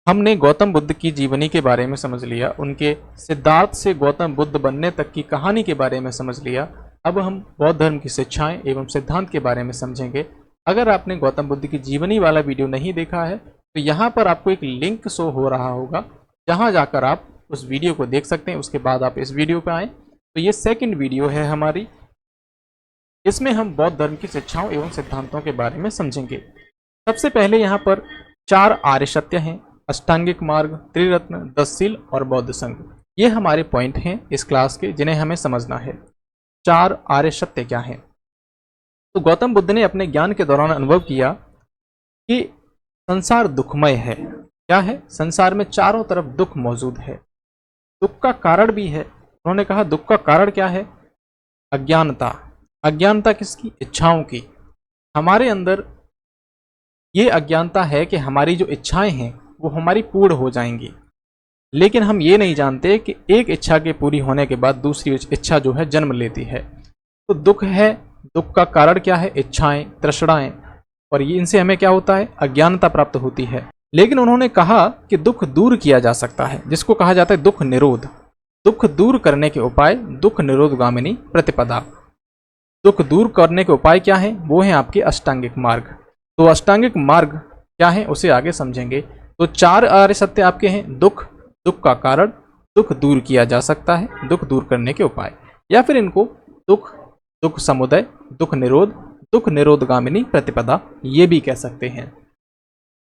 हमने गौतम बुद्ध की जीवनी के बारे में समझ लिया, उनके सिद्धार्थ से गौतम बुद्ध बनने तक की कहानी के बारे में समझ लिया। अब हम बौद्ध धर्म की शिक्षाएं एवं सिद्धांत के बारे में समझेंगे। अगर आपने गौतम बुद्ध की जीवनी वाला वीडियो नहीं देखा है तो यहाँ पर आपको एक लिंक शो हो रहा होगा, जहाँ जाकर आप उस वीडियो को देख सकते हैं। उसके बाद आप इस वीडियो पर आएँ। तो ये सेकेंड वीडियो है हमारी, इसमें हम बौद्ध धर्म की शिक्षाओं एवं सिद्धांतों के बारे में समझेंगे। सबसे पहले यहाँ पर 4 आर्य सत्य हैं: अष्टांगिक मार्ग, त्रिरत्न, 10 शील और बौद्ध संघ। ये हमारे पॉइंट हैं इस क्लास के, जिन्हें हमें समझना है। 4 आर्य सत्य क्या हैं? तो गौतम बुद्ध ने अपने ज्ञान के दौरान अनुभव किया कि संसार दुखमय है। क्या है? संसार में चारों तरफ दुख मौजूद है। दुख का कारण भी है। उन्होंने कहा दुख का कारण क्या है? अज्ञानता। अज्ञानता किसकी? इच्छाओं की। हमारे अंदर ये अज्ञानता है कि हमारी जो इच्छाएं हैं वो हमारी पूर्ण हो जाएंगी, लेकिन हम ये नहीं जानते कि एक इच्छा के पूरी होने के बाद दूसरी इच्छा जो है जन्म लेती है। तो दुख है। दुख का कारण क्या है? इच्छाएं, तृष्णाएं, और ये इनसे हमें क्या होता है? अज्ञानता प्राप्त होती है। लेकिन उन्होंने कहा कि दुख दूर किया जा सकता है, जिसको कहा जाता है दुख निरोध। दुख दूर करने के उपाय दुख निरोधगामिनी प्रतिपदा। दुख दूर करने के उपाय क्या है? वो है आपके अष्टांगिक मार्ग। तो अष्टांगिक मार्ग क्या है उसे आगे समझेंगे। तो 4 आर्य सत्य आपके हैं: दुख, दुख का कारण, दुख दूर किया जा सकता है, दुख दूर करने के उपाय, या फिर इनको दुख, दुख समुदय, दुख निरोध, दुख निरोधगामिनी प्रतिपदा ये भी कह सकते हैं।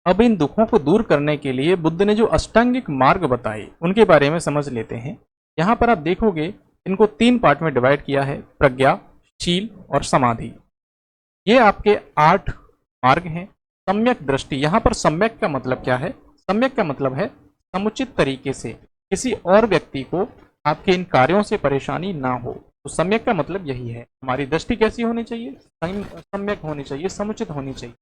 अब इन दुखों को दूर करने के लिए बुद्ध ने जो अष्टांगिक मार्ग बताए उनके बारे में समझ लेते हैं। यहाँ पर आप देखोगे इनको 3 पार्ट में डिवाइड किया है: प्रज्ञा, शील और समाधि। ये आपके 8 मार्ग हैं। सम्यक दृष्टि, यहाँ पर सम्यक का मतलब क्या है? सम्यक का मतलब है समुचित तरीके से, किसी और व्यक्ति को आपके इन कार्यों से परेशानी ना हो। तो सम्यक का मतलब यही है। हमारी दृष्टि कैसी होनी चाहिए? सम्यक होनी चाहिए, समुचित होनी चाहिए।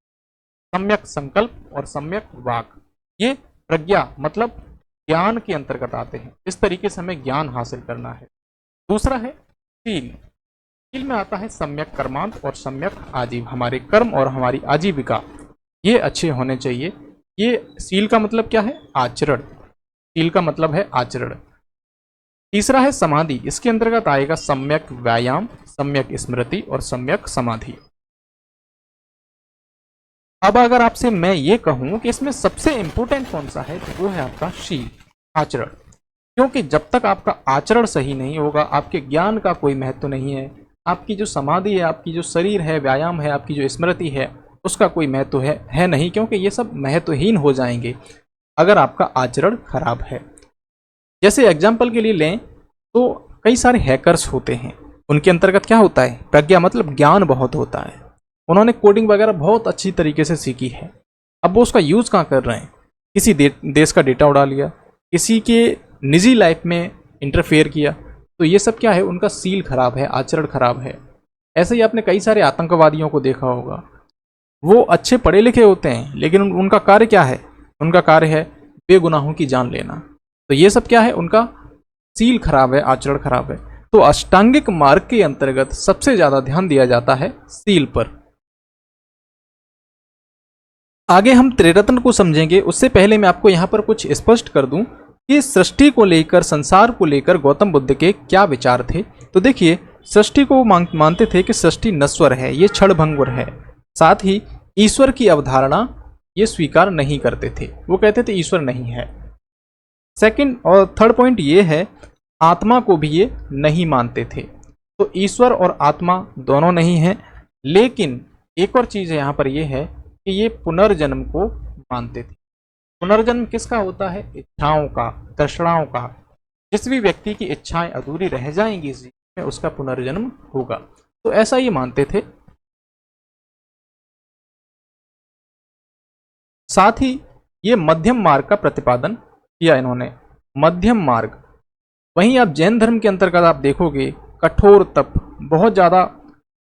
सम्यक संकल्प और सम्यक वाक, ये प्रज्ञा मतलब ज्ञान के अंतर्गत आते हैं। इस तरीके से हमें ज्ञान हासिल करना है। दूसरा है शील। शील में आता है सम्यक कर्मांत और सम्यक आजीव। हमारे कर्म और हमारी आजीविका ये अच्छे होने चाहिए। ये शील का मतलब क्या है? आचरण। शील का मतलब है आचरण। तीसरा है समाधि। इसके अंतर्गत आएगा सम्यक व्यायाम, सम्यक स्मृति और सम्यक समाधि। अब अगर आपसे मैं ये कहूं कि इसमें सबसे इंपॉर्टेंट कौन सा है, तो वो है आपका शील, आचरण। क्योंकि जब तक आपका आचरण सही नहीं होगा, आपके ज्ञान का कोई महत्व नहीं है। आपकी जो समाधि है, आपकी जो शरीर है, व्यायाम है, आपकी जो स्मृति है, उसका कोई महत्व है नहीं, क्योंकि ये सब महत्वहीन हो जाएंगे अगर आपका आचरण खराब है। जैसे एग्जाम्पल के लिए लें तो कई सारे हैकर्स होते हैं, उनके अंतर्गत क्या होता है? प्रज्ञा मतलब ज्ञान बहुत होता है। उन्होंने कोडिंग वगैरह बहुत अच्छी तरीके से सीखी है। अब वो उसका यूज़ कहाँ कर रहे हैं? किसी देश का डेटा उड़ा लिया, किसी के निजी लाइफ में इंटरफेयर किया। तो ये सब क्या है? उनका सील खराब है, आचरण खराब है। ऐसे ही आपने कई सारे आतंकवादियों को देखा होगा। वो अच्छे पढ़े लिखे होते हैं, लेकिन उनका कार्य क्या है? उनका कार्य है बेगुनाहों की जान लेना। तो ये सब क्या है? उनका सील खराब है, आचरण खराब है। तो अष्टांगिक मार्ग के अंतर्गत सबसे ज्यादा ध्यान दिया जाता है सील पर। आगे हम त्रिरत्न को समझेंगे। उससे पहले मैं आपको यहाँ पर कुछ स्पष्ट कर दूं कि सृष्टि को लेकर, संसार को लेकर गौतम बुद्ध के क्या विचार थे। तो देखिए, सृष्टि को मानते थे कि सृष्टि नश्वर है, ये क्षणभंगुर है। साथ ही ईश्वर की अवधारणा ये स्वीकार नहीं करते थे, वो कहते थे ईश्वर नहीं है। सेकंड और थर्ड पॉइंट ये है, आत्मा को भी ये नहीं मानते थे। तो ईश्वर और आत्मा दोनों नहीं है। लेकिन एक और चीज़ यहाँ पर ये है कि ये पुनर्जन्म को मानते थे। पुनर्जन्म किसका होता है? इच्छाओं का, तृष्णाओं का। जिस भी व्यक्ति की इच्छाएं अधूरी रह जाएंगी इस जीवन में, उसका पुनर्जन्म होगा। तो ऐसा ये मानते थे। साथ ही ये मध्यम मार्ग का प्रतिपादन किया इन्होंने, मध्यम मार्ग। वहीं आप जैन धर्म के अंतर्गत आप देखोगे कठोर तप, बहुत ज़्यादा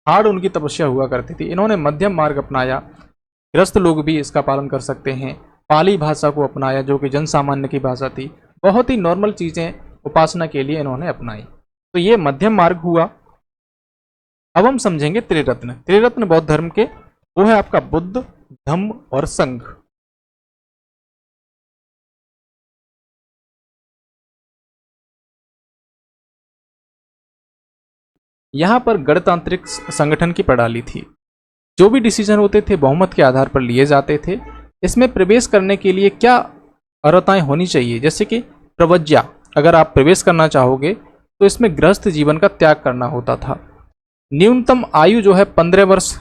हार्ड उनकी तपस्या हुआ करती थी। इन्होंने मध्यम मार्ग अपनाया। गृहस्थ लोग भी इसका पालन कर सकते हैं। पाली भाषा को अपनाया, जो कि जन सामान्य की भाषा थी। बहुत ही नॉर्मल चीज़ें उपासना के लिए इन्होंने अपनाई। तो ये मध्यम मार्ग हुआ। अब हम समझेंगे त्रिरत्न। त्रिरत्न बौद्ध धर्म के, वो है आपका बुद्ध, धम्म और संघ। यहाँ पर गणतांत्रिक संगठन की प्रणाली थी। जो भी डिसीजन होते थे बहुमत के आधार पर लिए जाते थे। इसमें प्रवेश करने के लिए क्या अर्हताएं होनी चाहिए, जैसे कि प्रव्रज्ञा, अगर आप प्रवेश करना चाहोगे तो इसमें गृहस्थ जीवन का त्याग करना होता था। न्यूनतम आयु जो है 15 वर्ष,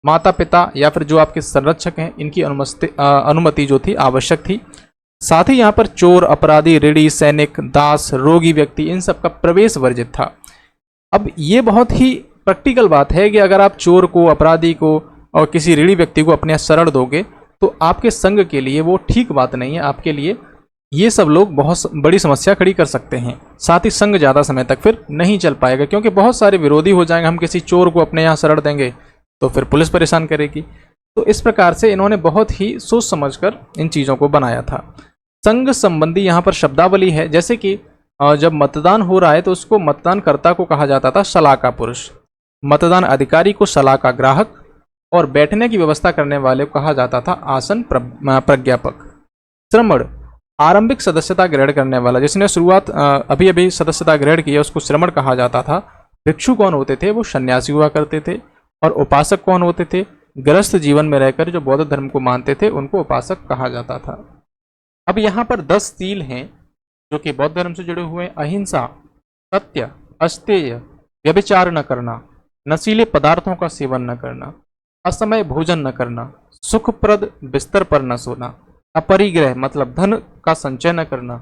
माता पिता या फिर जो आपके संरक्षक हैं इनकी अनुमति जो थी आवश्यक थी। साथ ही यहाँ पर चोर, अपराधी, ऋणी, सैनिक, दास, रोगी व्यक्ति, इन सब का प्रवेश वर्जित था। अब ये बहुत ही प्रैक्टिकल बात है कि अगर आप चोर को, अपराधी को और किसी ऋणी व्यक्ति को अपने शरण दोगे तो आपके संघ के लिए वो ठीक बात नहीं है। आपके लिए ये सब लोग बहुत बड़ी समस्या खड़ी कर सकते हैं। साथ ही संघ ज़्यादा समय तक फिर नहीं चल पाएगा, क्योंकि बहुत सारे विरोधी हो जाएंगे। हम किसी चोर को अपने यहाँ शरण देंगे तो फिर पुलिस परेशान करेगी। तो इस प्रकार से इन्होंने बहुत ही सोच समझकर इन चीज़ों को बनाया था। संघ संबंधी यहाँ पर शब्दावली है, जैसे कि जब मतदान हो रहा है तो उसको मतदानकर्ता को कहा जाता था शलाका पुरुष, मतदान अधिकारी को शलाका ग्राहक, और बैठने की व्यवस्था करने वाले को कहा जाता था आसन प्रज्ञापक। श्रमण, आरंभिक सदस्यता ग्रहण करने वाला, जिसने शुरुआत अभी अभी सदस्यता ग्रहण की है उसको श्रमण कहा जाता था। भिक्षु कौन होते थे, वो सन्यासी हुआ करते थे। और उपासक कौन होते थे, गृहस्थ जीवन में रहकर जो बौद्ध धर्म को मानते थे उनको उपासक कहा जाता था। अब यहाँ पर 10 सील हैं जो कि बौद्ध धर्म से जुड़े हुए हैं। अहिंसा, सत्य, अस्तेय, व्यभिचार न करना, नशीले पदार्थों का सेवन न करना, असमय भोजन न करना, सुखप्रद बिस्तर पर न सोना, अपरिग्रह मतलब धन का संचय न करना,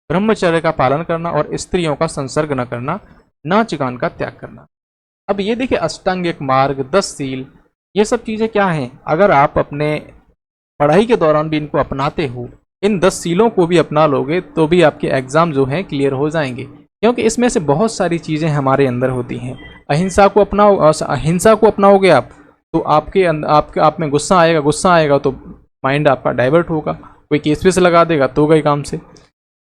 ब्रह्मचर्य का पालन करना और स्त्रियों का संसर्ग न करना, नाच गान का त्याग करना। अब ये देखिए अष्टांगिक मार्ग, 10 सील, ये सब चीज़ें क्या हैं, अगर आप अपने पढ़ाई के दौरान भी इनको अपनाते हो, इन 10 सीलों को भी अपना लोगे तो भी आपके एग्जाम जो हैं क्लियर हो जाएंगे, क्योंकि इसमें से बहुत सारी चीज़ें हमारे अंदर होती हैं। अहिंसा को अपनाओ, अहिंसा को अपनाओगे आप तो आप में गुस्सा आएगा तो माइंड आपका डाइवर्ट होगा, कोई केस वेस लगा देगा तो गए काम से।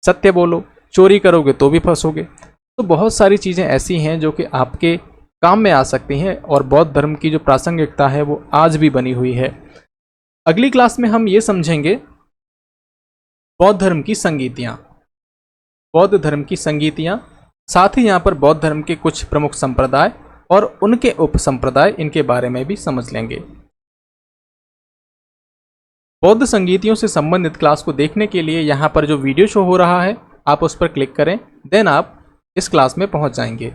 सत्य बोलो, चोरी करोगे तो भी फंसोगे। तो बहुत सारी चीज़ें ऐसी हैं जो कि आपके काम में आ सकती हैं, और बौद्ध धर्म की जो प्रासंगिकता है वो आज भी बनी हुई है। अगली क्लास में हम ये समझेंगे बौद्ध धर्म की संगीतियाँ, बौद्ध धर्म की संगीतियाँ, साथ ही यहाँ पर बौद्ध धर्म के कुछ प्रमुख संप्रदाय और उनके उप संप्रदाय, इनके बारे में भी समझ लेंगे। बौद्ध संगीतियों से संबंधित क्लास को देखने के लिए यहाँ पर जो वीडियो शो हो रहा है आप उस पर क्लिक करें, देन आप इस क्लास में पहुँच जाएंगे।